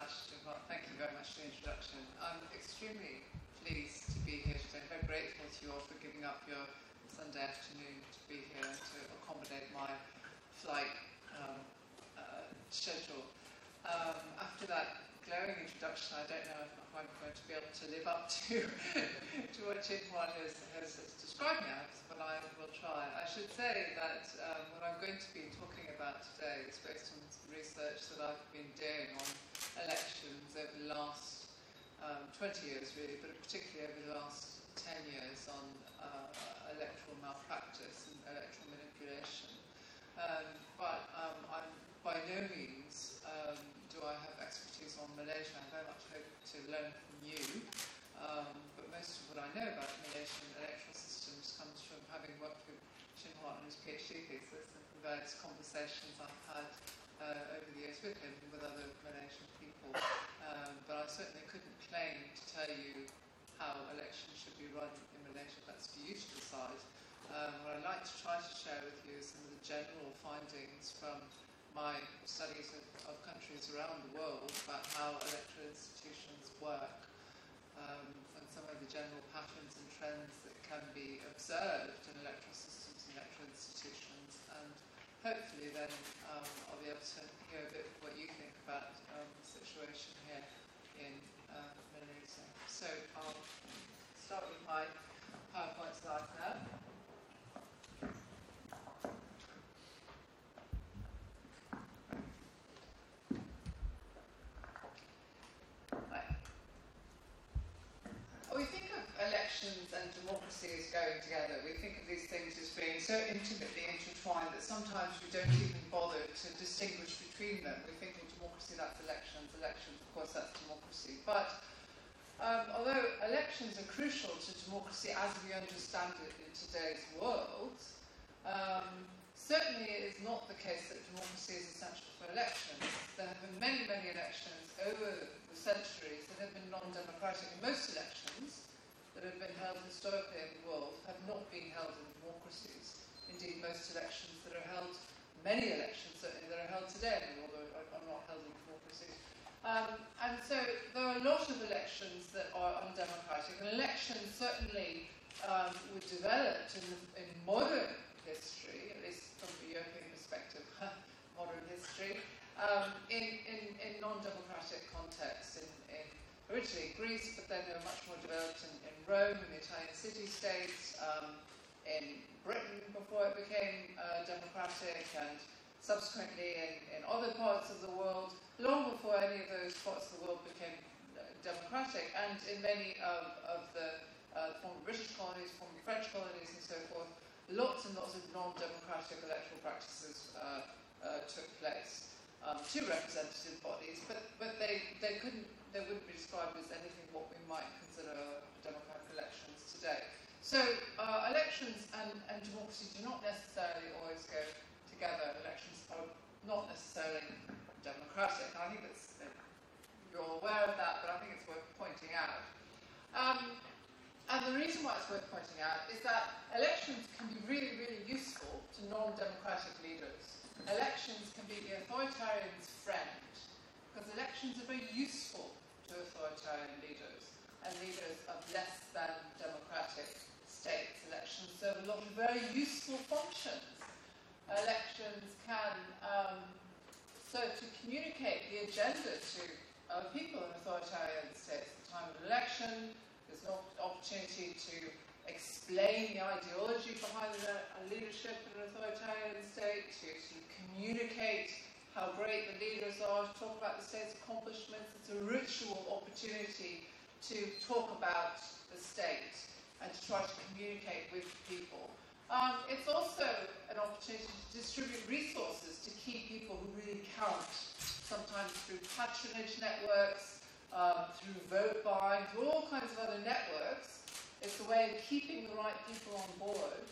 much, Well, thank you very much for the introduction. I'm extremely pleased to be here today. Very grateful to you all for giving up your Sunday afternoon to be here to accommodate my flight schedule. After that glowing introduction, I don't know if I'm going to be able to live up to what Chinhuan has described me as, but I will try. I should say that what I'm going to be talking about today is based on some research that I've been doing on elections over the last 20 years, really, but particularly over the last 10 years on electoral malpractice and electoral manipulation. But I'm by no means do I have expertise on Malaysia. I very much hope to learn from you. But most of what I know about Malaysian electoral systems comes from having worked with Chinhuan on his PhD thesis and from various conversations I've had over the years with him and with other Malaysian people. But I certainly couldn't claim to tell you how elections should be run in Malaysia. That's for you to decide. What I'd like to try to share with you is some of the general findings from my studies of countries around the world about how electoral institutions work, and some of the general patterns and trends that can be observed in electoral systems and electoral institutions, and hopefully then I'll be able to hear a bit of what you think about the situation here in Malaysia. So I'll start with my PowerPoint slide now. We think of elections and democracy as going together. We think of these things as being so intimately intertwined that sometimes we don't even bother to distinguish between them. We think of democracy, that's elections. Elections, of course, that's democracy. But although elections are crucial to democracy as we understand it in today's world, certainly it is not the case that democracy is essential for elections. There have been many, many elections over the centuries that have been non-democratic, and most elections that have been held historically in the world have not been held in democracies. Indeed, most elections that are held, many elections certainly that are held today in the world are not held in democracies. And so there are a lot of elections that are undemocratic, and elections certainly were developed in modern history, at least from the European perspective, modern history, in non-democratic contexts, in originally Greece, but then they were much more developed in Rome, in the Italian city-states, in Britain before it became democratic, and subsequently in other parts of the world, long before any of those parts of the world became democratic, and in many of the former British colonies, former French colonies, and so forth, lots and lots of non-democratic electoral practices took place. Two representative bodies, but they wouldn't be described as anything what we might consider democratic elections today. So elections and democracy do not necessarily always go together. Elections are not necessarily democratic. I think you're aware of that, but I think it's worth pointing out. And the reason why it's worth pointing out is that elections can be really, really useful to non-democratic leaders. Elections can be the authoritarian's friend, because elections are very useful to authoritarian leaders and leaders of less than democratic states. Elections serve a lot of very useful functions. Elections can serve to communicate the agenda to people in authoritarian states. At the time of an election, there's an opportunity to explain the ideology behind the leadership of an authoritarian state, to communicate how great the leaders are, to talk about the state's accomplishments. It's a ritual opportunity to talk about the state and to try to communicate with people. It's also an opportunity to distribute resources to key people who really count, sometimes through patronage networks, through vote buying, through all kinds of other networks. It's a way of keeping the right people on board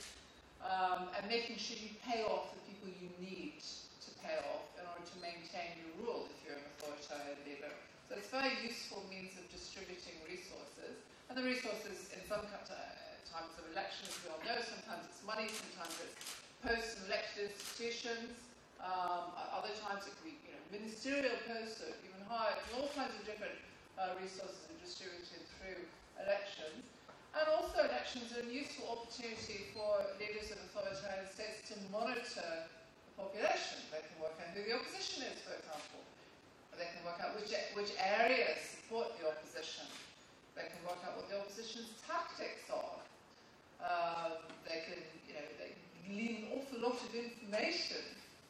and making sure you pay off the people you need to pay off in order to maintain your rule if you're an authoritarian leader. So it's a very useful means of distributing resources. And the resources in some times of elections, we all know, sometimes it's money, sometimes it's posts and elected institutions. Other times it could be ministerial posts are even higher, and all kinds of different resources are distributed through elections. And also elections are a useful opportunity for leaders of authoritarian states to monitor the population. They can work out who the opposition is, for example. They can work out which areas support the opposition. They can work out what the opposition's tactics are. They can glean an awful lot of information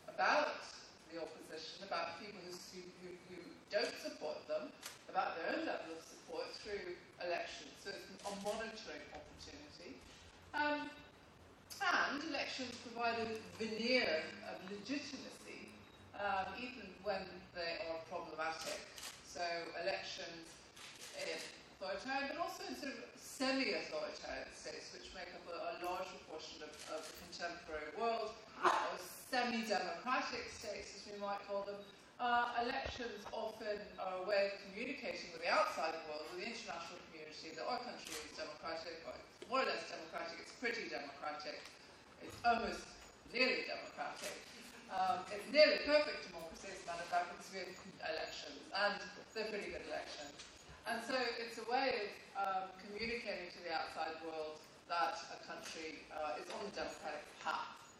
about the opposition, about people who don't support them, about their own level of support through elections. So it's a monitoring opportunity. And elections provide a veneer of legitimacy, even when they are problematic. So elections in authoritarian, but also in sort of semi-authoritarian states, which make up a large proportion of the contemporary world, or semi-democratic states, as we might call them. Elections often are a way of communicating with the outside world, with the international community, that our country is democratic, or it's more or less democratic, it's pretty democratic, it's almost nearly democratic. It's nearly perfect democracy, as a matter of fact, because we have elections, and they're pretty good elections. And so it's a way of communicating to the outside world that a country is on the democratic path,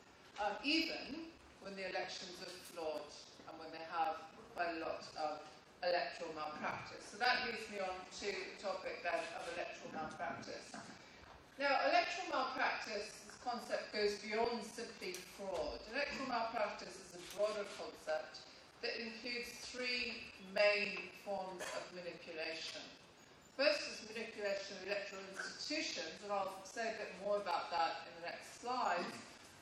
even when the elections are flawed and when they have quite a lot of electoral malpractice. So that leads me on to the topic then of electoral malpractice. Now, electoral malpractice, this concept goes beyond simply fraud. Electoral malpractice is a broader concept that includes three main forms of manipulation. First is manipulation of electoral institutions, and I'll say a bit more about that in the next slide.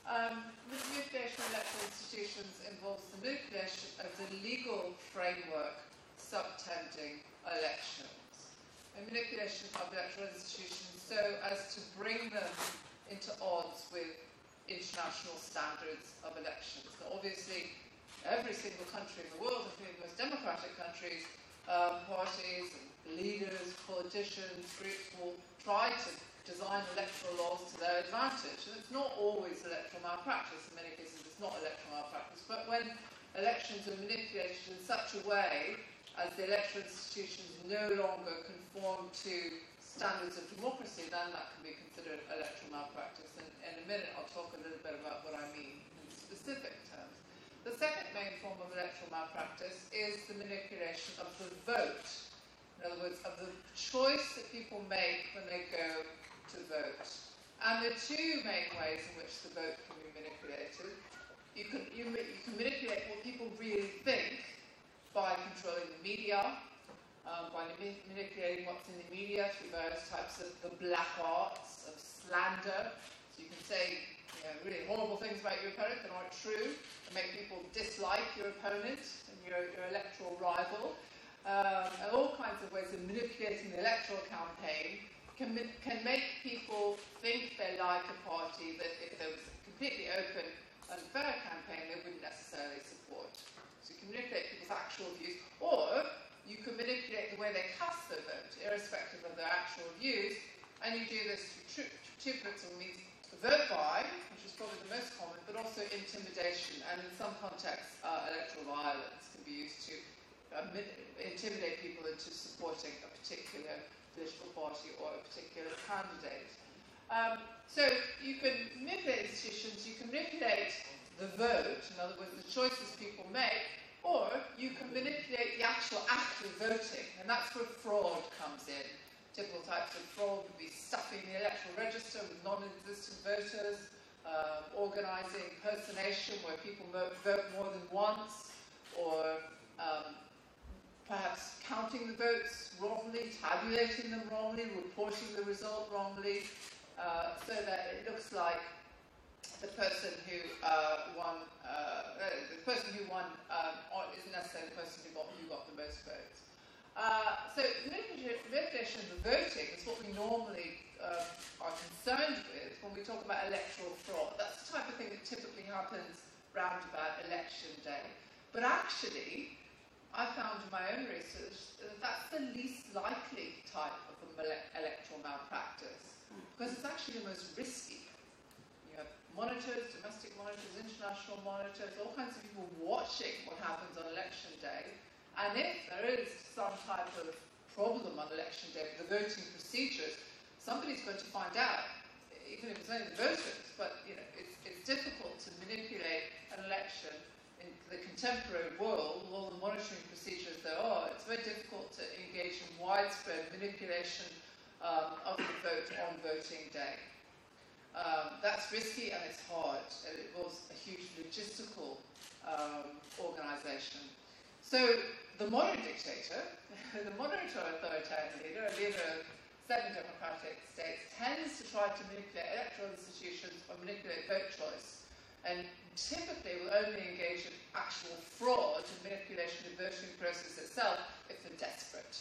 Manipulation of electoral institutions involves the manipulation of the legal framework subtending elections. And manipulation of electoral institutions so as to bring them into odds with international standards of elections. Now, obviously, every single country in the world, including the most democratic countries, parties, leaders, politicians, groups will try to design electoral laws to their advantage. And it's not always electoral malpractice. In many cases, it's not electoral malpractice. But when elections are manipulated in such a way as the electoral institutions no longer conform to standards of democracy, then that can be considered electoral malpractice. And in a minute, I'll talk a little bit about what I mean in specific terms. The second main form of electoral malpractice is the manipulation of the vote. In other words, of the choice that people make when they go to vote. And there are two main ways in which the vote can be manipulated. You can manipulate what people really think by controlling the media, by manipulating what's in the media through various types of the black arts of slander. So you can say really horrible things about your opponent that aren't true, and make people dislike your opponent and your electoral rival. And all kinds of ways of manipulating the electoral campaign can make people think they like a party that if there was a completely open and fair campaign, they wouldn't necessarily support. So you can manipulate people's actual views, or you can manipulate the way they cast their vote, irrespective of their actual views, and you do this through two principal means: vote by, which is probably the most common, but also intimidation, and in some contexts, electoral violence can be used to intimidate people into supporting a particular political party or a particular candidate. So you can manipulate institutions, you can manipulate the vote, in other words, the choices people make, or you can manipulate the actual act of voting, and that's where fraud comes in. Typical types of fraud would be stuffing the electoral register with non-existent voters, organising impersonation where people vote more than once, or perhaps counting the votes wrongly, tabulating them wrongly, reporting the result wrongly, so that it looks like the person who won isn't necessarily the person who got the most votes. So manipulation of the voting is what we normally are concerned with when we talk about electoral fraud. That's the type of thing that typically happens round about election day. But actually, I found in my own research that that's the least likely type of electoral malpractice, because it's actually the most risky. You have monitors, domestic monitors, international monitors, all kinds of people watching what happens on election election day, and if there is some type of problem on election day with the voting procedures, somebody's going to find out, even if it's only the voters. But it's difficult to manipulate an election in the contemporary world with all the monitoring procedures there are. It's very difficult to engage in widespread manipulation of the vote on voting day. That's risky and it's hard, and it involves a huge logistical organisation. So the modern dictator, the modern authoritarian leader, a leader of 7 democratic states, tends to try to manipulate electoral institutions or manipulate vote choice, and typically will only engage in actual fraud and manipulation of the voting process itself if they're desperate.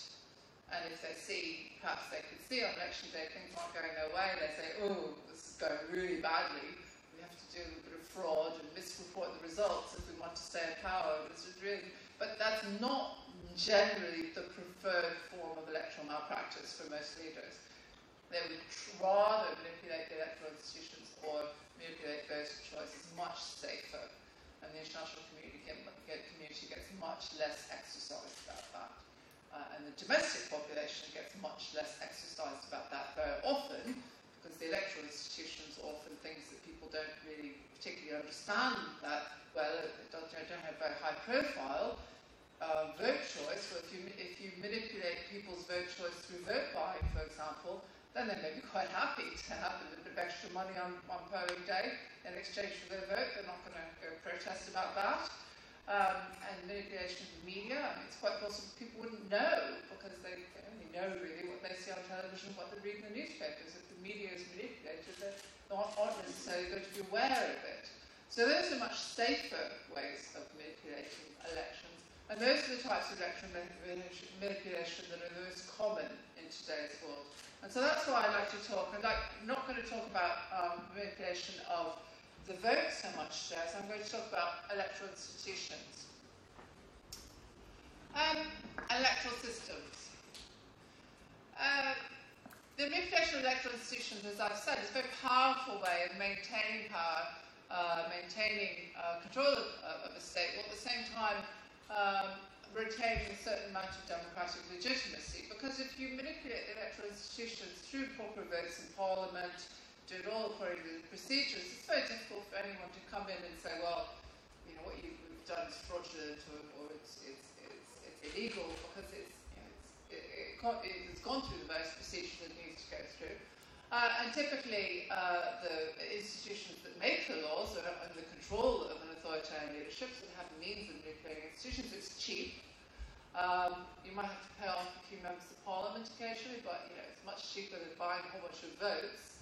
And if they see, perhaps they could see on election day things aren't going their way, they say, oh, this is going really badly, we have to do a bit of fraud and misreport the results if we want to stay in power. But that's not generally the preferred form of electoral malpractice for most leaders. They would rather manipulate the electoral institutions or manipulate voter choice. It's much safer, and the international community gets much less exercised about that. And the domestic population gets much less exercised about that very often, because the electoral institutions are often things that people don't really particularly understand that well, don't have a very high profile. Vote choice, so if you manipulate people's vote choice through vote buying, for example, then they may be quite happy to have a little bit of extra money on polling day in exchange for their vote. They're not going to go protest about that. And manipulation of the media, it's quite possible people wouldn't know, because they only know really what they see on television, what they read in the newspapers. If the media is manipulated, they're not necessarily going to be aware of it. So those are much safer ways of manipulating elections, and those are the types of election manipulation that are the most common in today's world. And so that's why I like to talk. I'm not going to talk about manipulation of the vote so much today, so I'm going to talk about electoral institutions. Electoral systems. The manipulation of electoral institutions, as I've said, is a very powerful way of maintaining power, maintaining control of a state, while at the same time retaining a certain amount of democratic legitimacy. Because if you manipulate the electoral institutions through proper votes in Parliament, do it all according to the procedures, it's very difficult for anyone to come in and say, well, what you've done is fraudulent or it's illegal, because it's gone through the various procedures it needs to go through. And typically, the institutions that make the laws are under the control of an authoritarian leadership, so they have the means of manipulating institutions. It's cheap. You might have to pay off a few members of Parliament occasionally, but it's much cheaper than buying a whole bunch of votes.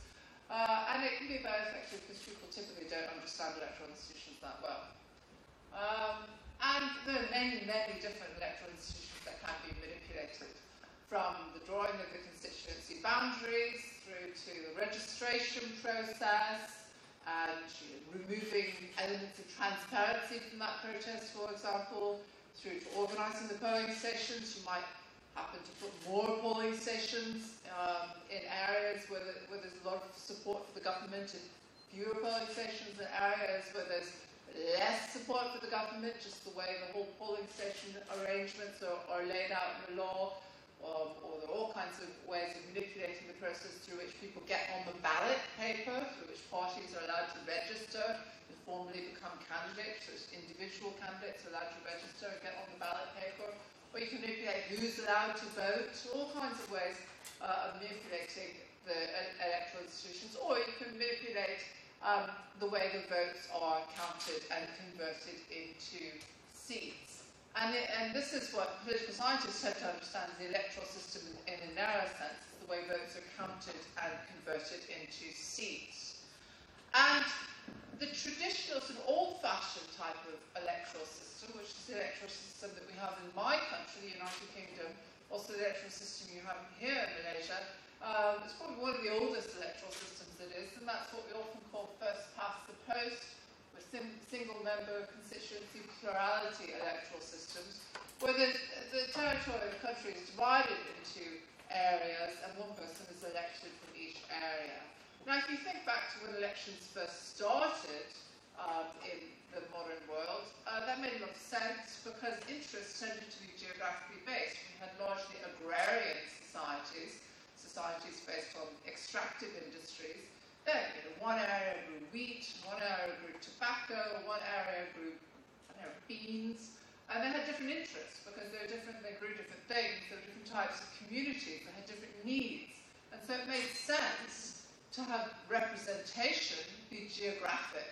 And it can be very effective because people typically don't understand electoral institutions that well. And there are many, many different electoral institutions that can be manipulated, from the drawing of the constituency boundaries through to the registration process and removing elements of transparency from that process, for example, through to organising the polling stations. You might happen to put more polling stations in areas where there's a lot of support for the government, and fewer polling stations in areas where there's less support for the government, just the way the whole polling station arrangements are laid out in the law, or there are all kinds of ways of manipulating the process through which people get on the ballot paper, through which parties are allowed to register and formally become candidates, so individual candidates are allowed to register and get on the ballot paper. Or you can manipulate who's allowed to vote, all kinds of ways of manipulating the electoral institutions, or you can manipulate the way the votes are counted and converted into seats. And this is what political scientists tend to understand as the electoral system in a narrow sense, the way votes are counted and converted into seats. And the traditional sort of old-fashioned type of electoral system, which is the electoral system that we have in my country, the United Kingdom, also the electoral system you have here in Malaysia, it's probably one of the oldest electoral systems that is, and that's what we often call first past the post, with single-member constituency plurality electoral systems, where the territory of the country is divided into areas, and one person is elected from each area. Now, if you think back to when elections first started in the modern world, that made a lot of sense because interests tended to be geographically based. We had largely agrarian societies, societies based on extractive industries. Then, one area grew wheat, one area grew tobacco, one area grew beans, and they had different interests because they grew different things, there were different types of communities, they had different needs. And so it made sense to have representation be geographic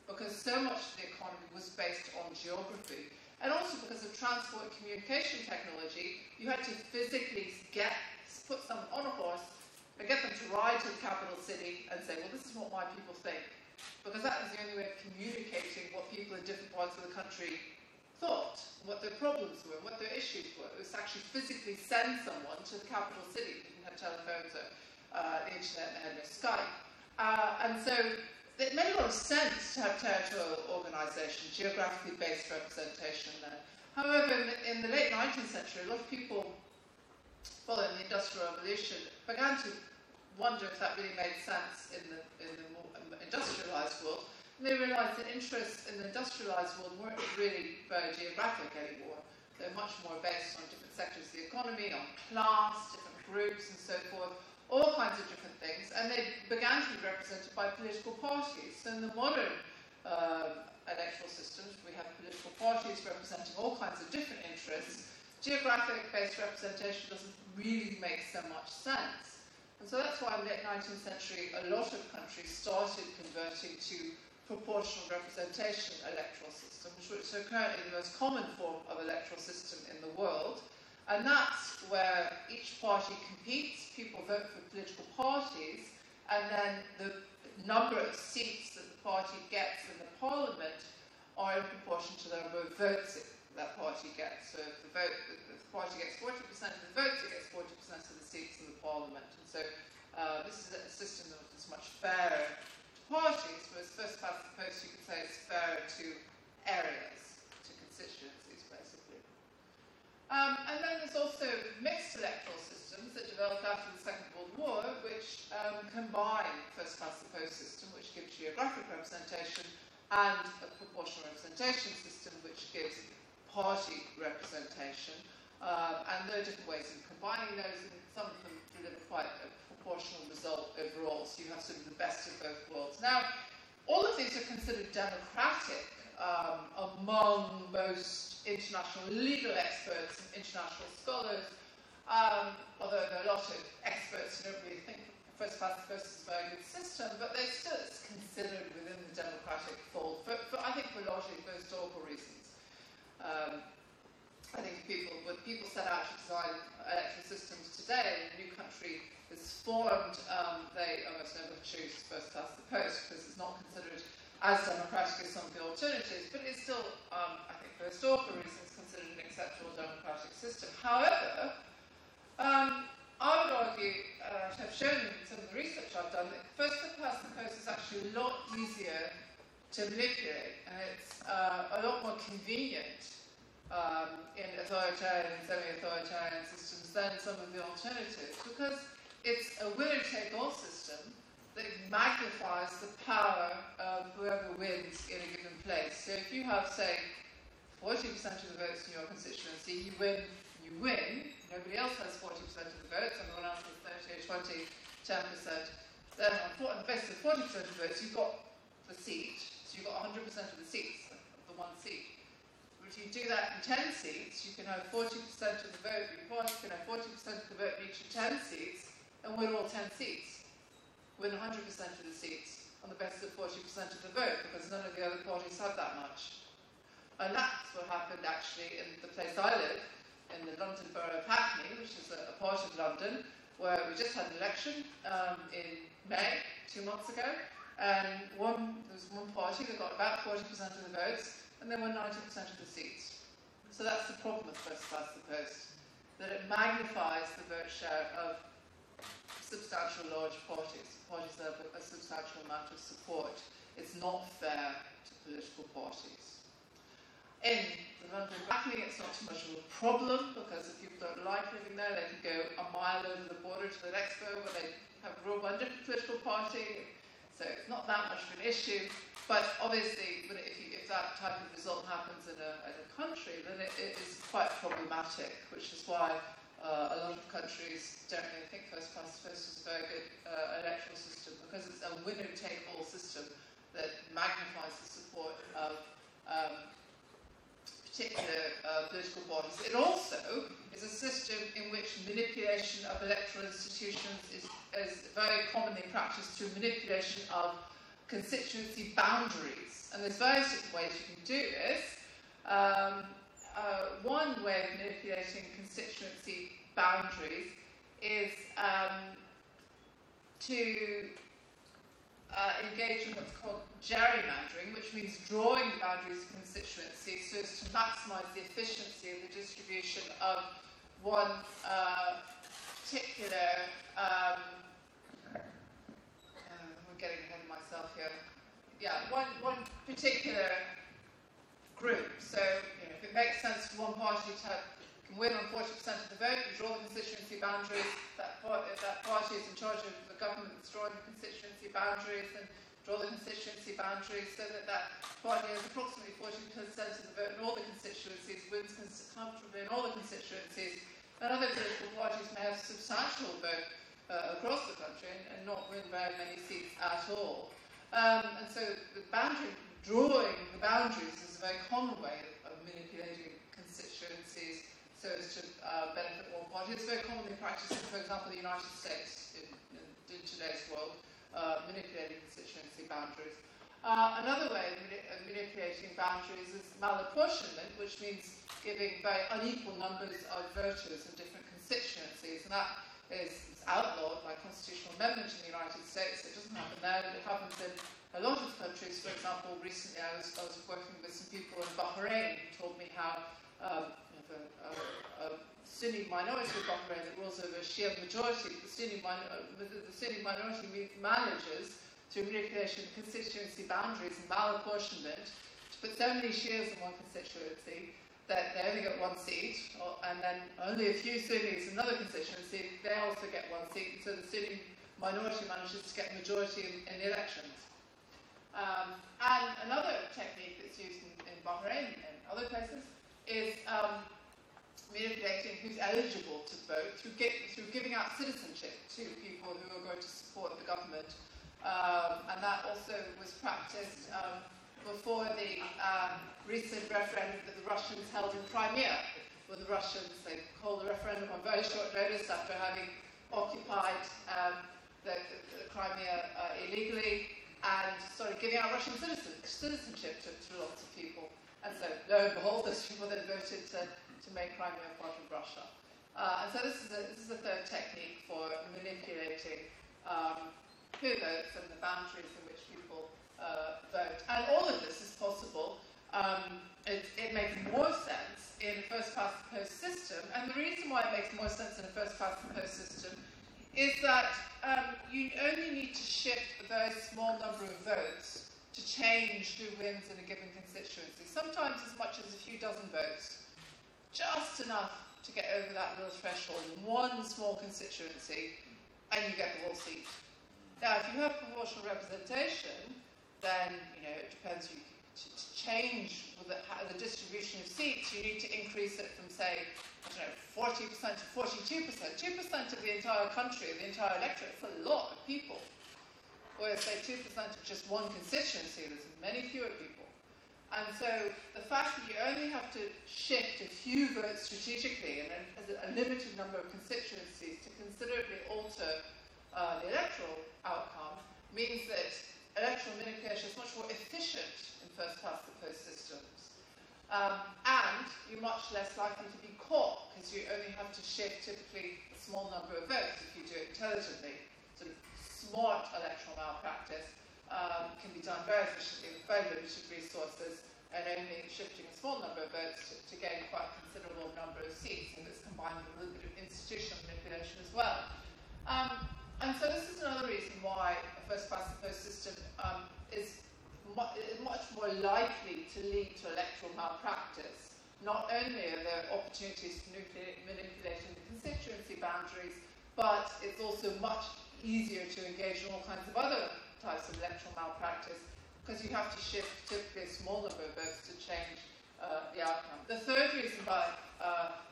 because so much of the economy was based on geography. And also because of transport and communication technology, you had to physically put someone on a horse and get them to ride to the capital city and say, well, this is what my people think. Because that was the only way of communicating what people in different parts of the country thought, what their problems were, what their issues were. It was actually physically send someone to the capital city. They didn't have telephones or the internet, they had no Skype. And so it made a lot of sense to have territorial organisation, geographically based representation there. However, in the late 19th century, a lot of people following the Industrial Revolution began to wonder if that really made sense in the more industrialised world. And they realised that interests in the industrialised world weren't really very geographic anymore. They're much more based on different sectors of the economy, on class, different groups and so forth, all kinds of different things. And they began to be represented by political parties. So in the modern electoral systems, we have political parties representing all kinds of different interests. Geographic-based representation doesn't really make so much sense. And so that's why in the late 19th century, a lot of countries started converting to proportional representation electoral systems, which are currently the most common form of electoral system in the world. And that's where each party competes, people vote for political parties, and then the number of seats that the party gets in the parliament are in proportion to the number of votes that party gets. So if the party gets 40% of the votes, it gets 40% of the seats in the parliament. And so this is a system that is much fairer to parties, whereas first past the post, you could say it's fairer to areas, to constituencies, basically. And then there's also mixed electoral systems that developed after the Second World War, which combine first past the post system, which gives geographic representation, and a proportional representation system, which gives party representation. And there are different ways of combining those, and some of them deliver quite a proportional result overall, so you have sort of the best of both worlds. Now, all of these are considered democratic among most international legal experts and international scholars, although there are a lot of experts who don't really think first past the post is a very good system, but they're still considered within the democratic fold, I think for largely historical reasons. I think when people set out to design electoral systems today, and a new country is formed, they almost never choose first past the post because it's not considered as democratic as some of the alternatives, but it's still, I think for historical reasons, considered an acceptable democratic system. However, I would argue, to have shown in some of the research I've done, that first past the post is actually a lot easier to manipulate, and it's a lot more convenient in authoritarian and semi-authoritarian systems than some of the alternatives, because it's a winner-take-all system that magnifies the power of whoever wins in a given place. So if you have, say, 40% of the votes in your constituency, you win, nobody else has 40% of the votes, everyone else has 30, 20, 10%. Then on the basis of 40% of the votes, you've got the seat, so you've got 100% of the seats of the one seat. But if you do that in 10 seats, you can have 40% of the vote, you can have 40% of the vote in each of 10 seats, and win all 10 seats. Win 100% of the seats on the basis of 40% of the vote, because none of the other parties had that much. And that's what happened actually in the place I live, in the London borough of Hackney, which is a part of London, where we just had an election in May, 2 months ago, and there was one party that got about 40% of the votes, and they won 90% of the seats. So that's the problem with first past the post, that it magnifies the vote share of substantial large parties that have a substantial amount of support. It's not fair to political parties. In the London Hackney, it's not too much of a problem, because if people don't like living there, they can go a mile over the border to the next borough where they have a real different political party. So it's not that much of an issue, but obviously if that type of result happens in a country, then it is quite problematic, which is why a lot of countries don't really think first past the post is a very good electoral system, because it's a winner-take-all system that magnifies the support of particular political bodies. It also is a system in which manipulation of electoral institutions is very commonly practiced through manipulation of constituency boundaries. And there's various different ways you can do this. One way of manipulating constituency boundaries is to engage in what's called gerrymandering, which means drawing the boundaries of constituencies so as to maximise the efficiency of the distribution of one particular I'm getting ahead of myself here. Yeah, one particular group. So, if it makes sense for one party to can win on 40% of the vote, you draw the constituency boundaries. If that party is in charge of the government that's drawing the constituency boundaries, then draw the constituency boundaries so that that party has approximately 40% of the vote in all the constituencies, wins comfortably in all the constituencies. And other political parties may have substantial vote across the country and not win very many seats at all. And so the drawing the boundaries is a very common way of manipulating constituencies so as to benefit all parties. It's very commonly practiced in, for example, the United States in today's world, manipulating constituency boundaries. Another way of manipulating boundaries is malapportionment, which means giving very unequal numbers of voters in different constituencies, and that is outlawed by constitutional amendment in the United States. It doesn't happen there, but it happens in a lot of countries. For example, recently I was working with some people in Bahrain who told me how a Sunni minority of Bahrain that rules over a Shia majority, the Sunni minority manages, through manipulation of constituency boundaries and malapportionment, to put so many Shias in one constituency that they only get one seat, and then only a few Sunnis in another constituency, they also get one seat, so the Sunni minority manages to get a majority in the elections. And another technique that's used in Bahrain and other places is manipulating who's eligible to vote through giving out citizenship to people who are going to support the government. And that also was practiced before the recent referendum that the Russians held in Crimea, where the Russians, they called the referendum on very short notice after having occupied the Crimea illegally, and started giving out Russian citizenship to lots of people. And so, lo and behold, those people then voted to make Crimea part of Russia. And so this is a third technique for manipulating who votes and the boundaries in which people vote. And all of this is possible. It makes more sense in a first-past-the-post system. And the reason why it makes more sense in a first-past-the-post system is that you only need to shift a very small number of votes to change who wins in a given constituency. Sometimes as much as a few dozen votes. Just enough to get over that little threshold in one small constituency, and you get the whole seat. Now, if you have proportional representation, then, it depends. To change the distribution of seats, you need to increase it from, say, 40% to 42%. 2% of the entire country, the entire electorate, is a lot of people. Whereas, say, 2% of just one constituency, there's many fewer people. And so the fact that you only have to shift a few votes strategically and a limited number of constituencies to considerably alter the electoral outcome means that electoral manipulation is much more efficient in first-past-the-post systems. And you're much less likely to be caught because you only have to shift typically a small number of votes if you do it intelligently. Sort of smart electoral malpractice can be done very efficiently with very limited resources and only shifting a small number of votes to gain quite a considerable number of seats, and it's combined with a little bit of institutional manipulation as well. And so this is another reason why a first-past-the-post system is much more likely to lead to electoral malpractice. Not only are there opportunities for manipulating the constituency boundaries, but it's also much easier to engage in all kinds of other types of electoral malpractice, because you have to shift typically a small number of votes to change the outcome. The third reason why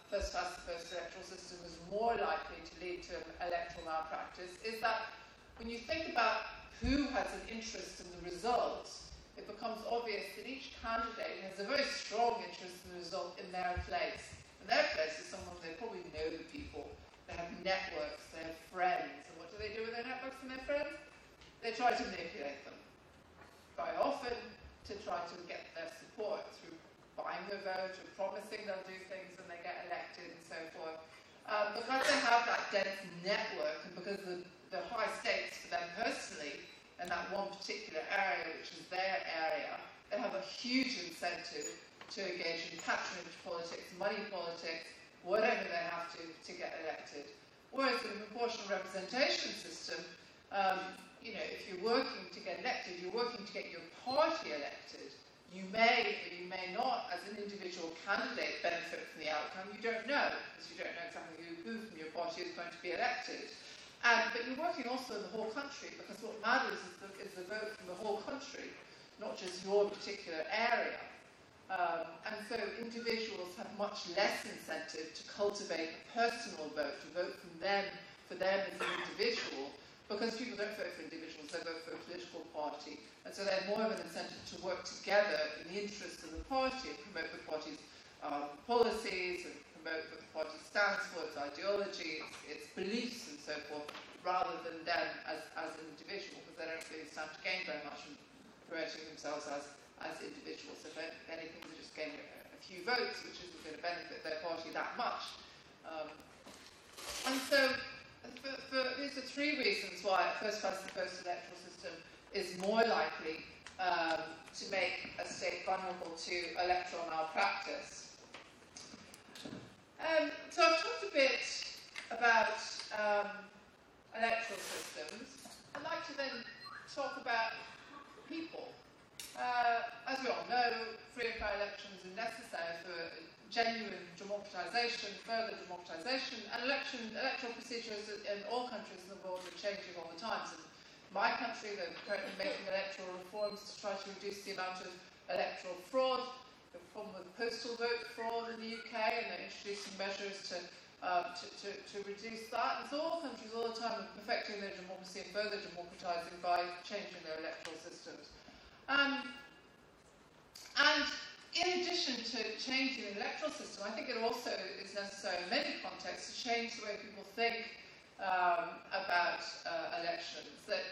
first past the post electoral system is more likely to lead to electoral malpractice is that when you think about who has an interest in the results, it becomes obvious that each candidate has a very strong interest in the result in their place. And their place is someone they probably know the people, they have networks, they have friends. And what do they do with their networks and their friends? They try to manipulate them, very often to try to get their support through buying their vote or promising they'll do things and they get elected and so forth. Because they have that dense network and because the high stakes for them personally in that one particular area, which is their area, they have a huge incentive to engage in patronage politics, money politics, whatever they have to get elected. Whereas in the proportional representation system, if you're working to get elected, you're working to get your party elected. You may or you may not, as an individual candidate, benefit from the outcome. You don't know, because you don't know exactly who from your party is going to be elected. But you're working also in the whole country, because what matters is the vote from the whole country, not just your particular area. And so individuals have much less incentive to cultivate a personal vote, to vote for them as an individual, because people don't vote for individuals, they vote for a political party. And so they have more of an incentive to work together in the interest of the party and promote the party's policies and promote what the party stands for, its ideology, its beliefs and so forth, rather than them as an individual, because they don't really stand to gain very much from promoting themselves as individuals. If anything, they just gain a few votes, which isn't going to benefit their party that much. And so these are three reasons why first past the post electoral system is more likely to make a state vulnerable to electoral malpractice. So I've talked a bit about electoral systems. I'd like to then talk about people. As we all know, free and fair elections are necessary for genuine democratisation, further democratisation, and electoral procedures in all countries in the world are changing all the time. So in my country, they're currently making electoral reforms to try to reduce the amount of electoral fraud. The problem with postal vote fraud in the UK, and they're introducing measures to reduce that. And so all countries all the time are perfecting their democracy and further democratising by changing their electoral systems. And in addition to changing the electoral system, I think it also is necessary in many contexts to change the way people think about elections. That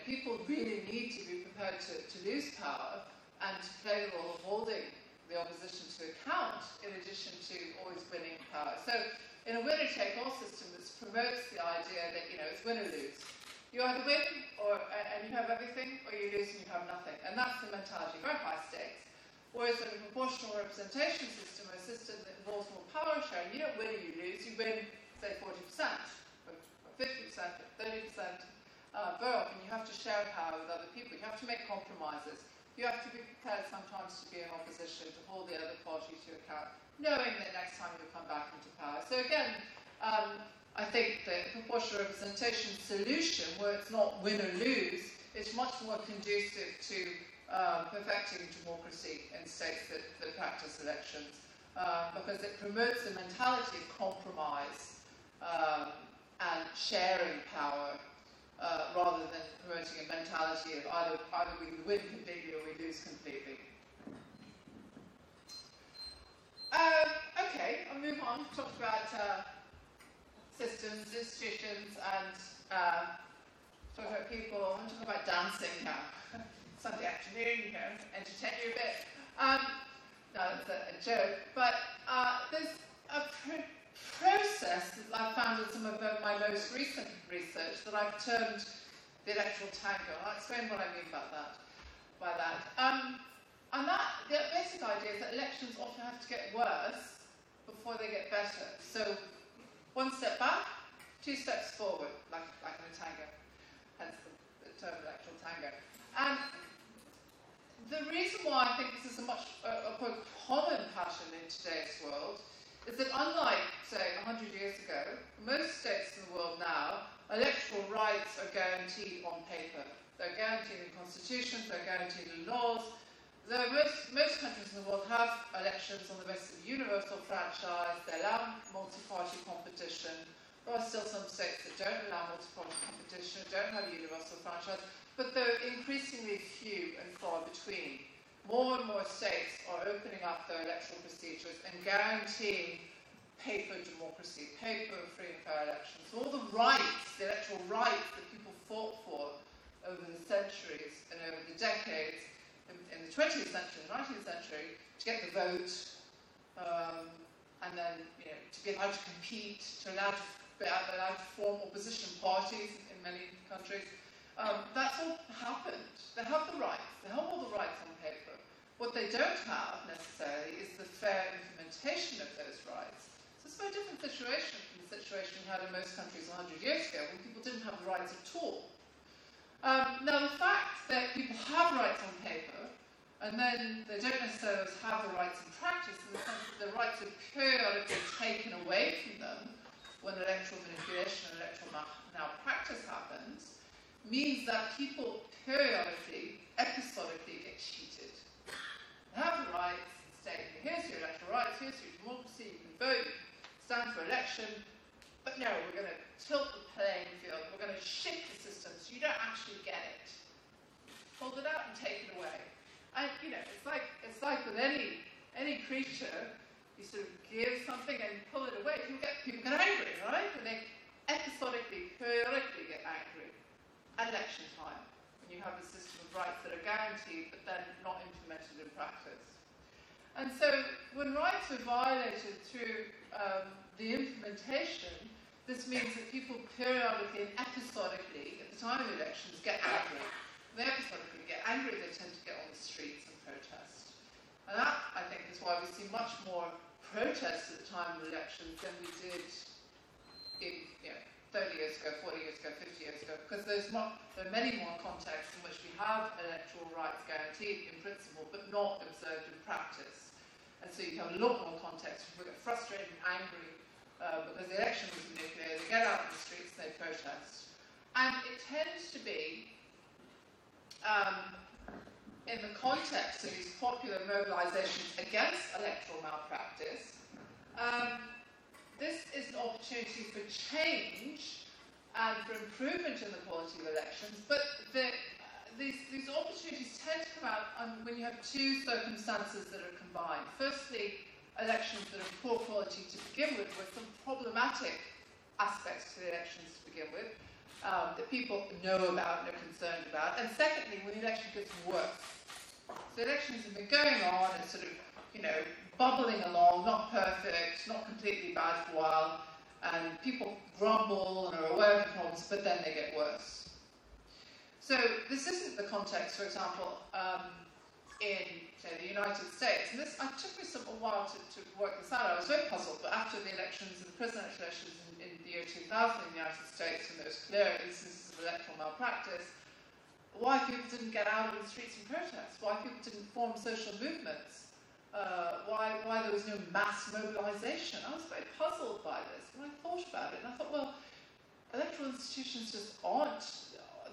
people really need to be prepared to lose power and to play the role of holding the opposition to account, in addition to always winning power. So, in a winner-take-all system, this promotes the idea that it's win or lose. You either win and you have everything, or you lose and you have nothing. And that's the mentality, very high stakes. Whereas in a proportional representation system, a system that involves more power sharing, you don't win or you lose, you win, say, 40%, or 50%, or 30%. Very often you have to share power with other people, you have to make compromises, you have to be prepared sometimes to be in opposition, to hold the other party to account, knowing that next time you'll come back into power. So again, I think the proportional representation solution, where it's not win or lose, is much more conducive to perfecting democracy in states that practice elections, because it promotes a mentality of compromise and sharing power, rather than promoting a mentality of either we win completely or we lose completely. Okay, I'll move on. We've talked about systems, institutions, and talk about people. I'm talking about dancing now. Sunday afternoon, entertain you a bit. No, that's a joke. But there's a process that I've found in some of my most recent research that I've termed the electoral tango. I'll explain what I mean by that. And the basic idea is that elections often have to get worse before they get better. So one step back, two steps forward, like in a tango. Hence the term electoral tango. And the reason why I think this is a quite common pattern in today's world is that unlike, say, 100 years ago, most states in the world now, electoral rights are guaranteed on paper. they're guaranteed in constitutions, they're guaranteed in laws. Most countries in the world have elections on the basis of universal franchise, they allow multi-party competition. There are still some states that don't allow multi-party competition, don't have universal franchise, but they're increasingly few and far between. More and more states are opening up their electoral procedures and guaranteeing paper democracy, paper free and fair elections. All the rights, the electoral rights that people fought for over the centuries and over the decades, in the 20th century, the 19th century, to get the vote, and then to be allowed to compete, to be allowed to form opposition parties in many countries. That's all happened. They have the rights. They have all the rights on paper. What they don't have, necessarily, is the fair implementation of those rights. So it's a very different situation from the situation we had in most countries 100 years ago, when people didn't have the rights at all. Now, the fact that people have rights on paper, and then they don't necessarily have the rights in practice, in the sense that the rights are periodically taken away from them when electoral manipulation and electoral malpractice happens, means that people periodically, episodically get cheated. They have the rights, state, here's your electoral rights, here's your democracy, you can vote, stand for election, but no, we're going to tilt the playing field, we're going to shift the system so you don't actually get it. Hold it out and take it away. And it's like with any creature, you sort of give something and pull it away. People get angry, right? And they episodically, periodically get angry at election time, when you have a system of rights that are guaranteed but then not implemented in practice. And so when rights are violated through the implementation, this means that people periodically and episodically, at the time of elections, get angry. When they episodically get angry, they tend to get on the streets and protest. And that, I think, is why we see much more protests at the time of elections than we did in 30 years ago, 40 years ago, 50 years ago, because there are many more contexts in which we have electoral rights guaranteed in principle, but not observed in practice. And so you have a lot more context. People get frustrated and angry because the election was manipulated. They get out in the streets and they protest. And it tends to be in the context of these popular mobilisations against electoral malpractice. This is an opportunity for change and for improvement in the quality of elections, but these opportunities tend to come out when you have two circumstances that are combined. Firstly, elections that are poor quality to begin with some problematic aspects to the elections to begin with, that people know about and are concerned about. And secondly, when the election gets worse. So elections have been going on and sort of, bubbling along, not perfect, not completely bad for a while, and people grumble and are aware of the problems, but then they get worse. So this isn't the context, for example, in, say, the United States. And this, it took me a while to work this out. I was very puzzled, but after the elections, the presidential elections in the year 2000 in the United States, when there was clear instances of electoral malpractice, why people didn't get out on the streets and protest, why people didn't form social movements, why there was no mass mobilisation. I was very puzzled by this, and I thought about it, and I thought, well, electoral institutions just aren't,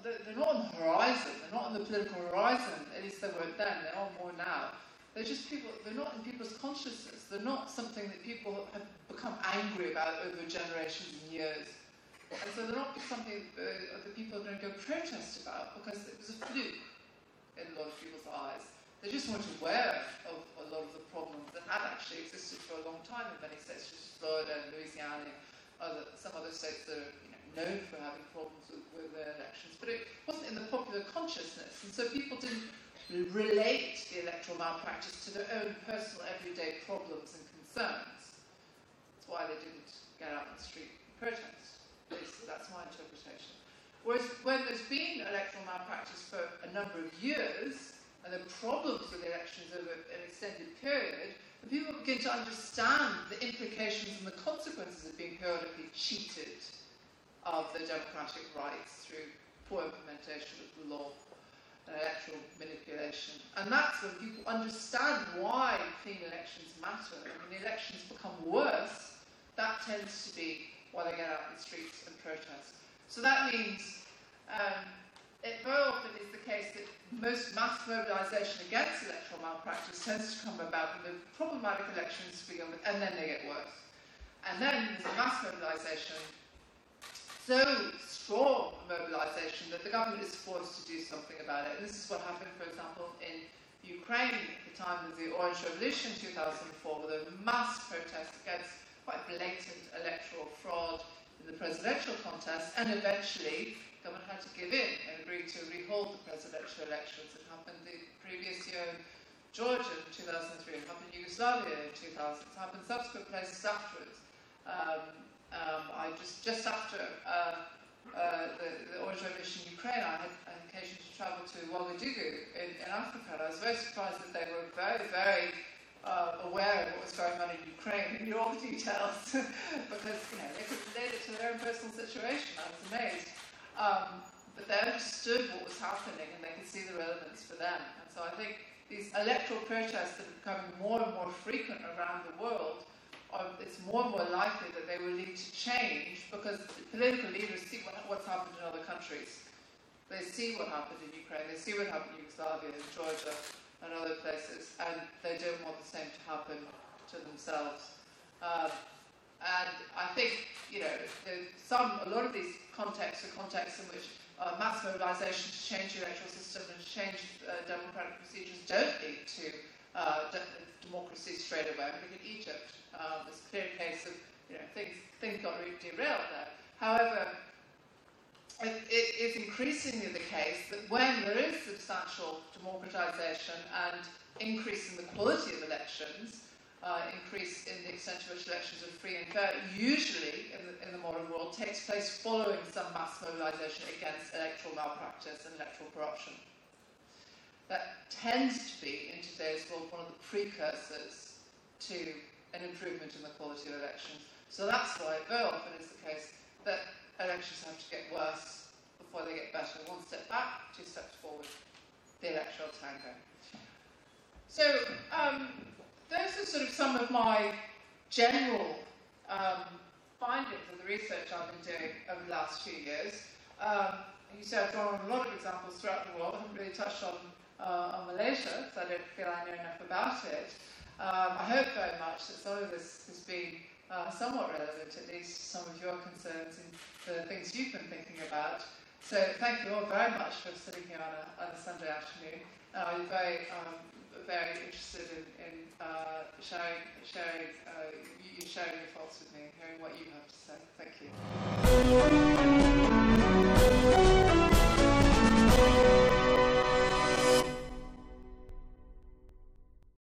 they're not on the horizon, they're not on the political horizon, at least they weren't then, they are more now. They're just people, they're not in people's consciousness, they're not something that people have become angry about over generations and years. And so they're not something that people are going to go protest about, because it was a fluke in a lot of people's eyes. They just weren't aware of a lot of the problems that had actually existed for a long time in many states, such as Florida and Louisiana, some other states that are known for having problems with their elections. But it wasn't in the popular consciousness, and so people didn't relate the electoral malpractice to their own personal everyday problems and concerns. That's why they didn't get out on the street and protest. That's my interpretation. Whereas when there's been electoral malpractice for a number of years, and the problems with elections over an extended period, and people begin to understand the implications and the consequences of being periodically cheated of their democratic rights through poor implementation of the law and electoral manipulation. And that's when people understand why clean elections matter. And when the elections become worse, that tends to be why they get out in the streets and protest. So that means it very often is the case that most mass mobilisation against electoral malpractice tends to come about with the problematic elections to begin with, and then they get worse. And then there's a mass mobilisation, so strong mobilisation that the government is forced to do something about it. And this is what happened, for example, in Ukraine at the time of the Orange Revolution in 2004, with a mass protest against quite blatant electoral fraud in the presidential contest, and eventually the government had to give in and agree to rehold the presidential elections. It happened the previous year in Georgia in 2003, it happened in Yugoslavia in 2000, it's happened subsequent places afterwards. Just after the Orange Revolution in Ukraine, I had an occasion to travel to Ouagadougou in Africa, and I was very surprised that they were very, very aware of what was going on in Ukraine and knew all the details, because they could relate it to their own personal situation. I was amazed. But they understood what was happening and they could see the relevance for them. And so I think these electoral protests that are becoming more and more frequent around the world, it's more and more likely that they will lead to change, because political leaders see what's happened in other countries. They see what happened in Ukraine, they see what happened in Yugoslavia, in Georgia, and other places, and they don't want the same to happen to themselves. And I think, a lot of these contexts are contexts in which mass mobilisation to change the electoral system and to change democratic procedures don't lead to democracy straight away. I think in Egypt, there's a clear case of things got really derailed there. However, it is increasingly the case that when there is substantial democratisation and increase in the quality of elections, increase in the extent to which elections are free and fair, usually in the modern world takes place following some mass mobilisation against electoral malpractice and electoral corruption. That tends to be, in today's world, one of the precursors to an improvement in the quality of elections. So that's why it very often is the case that elections have to get worse before they get better. One step back, two steps forward. The electoral tango. So, those are sort of some of my general findings of the research I've been doing over the last few years. You see, I've drawn on a lot of examples throughout the world. I haven't really touched on Malaysia, because I don't feel I know enough about it. I hope very much that some of this has been somewhat relevant, at least to some of your concerns and the things you've been thinking about. So thank you all very much for sitting here on a Sunday afternoon. I'm very interested in sharing your thoughts with me, hearing what you have to say. Thank you.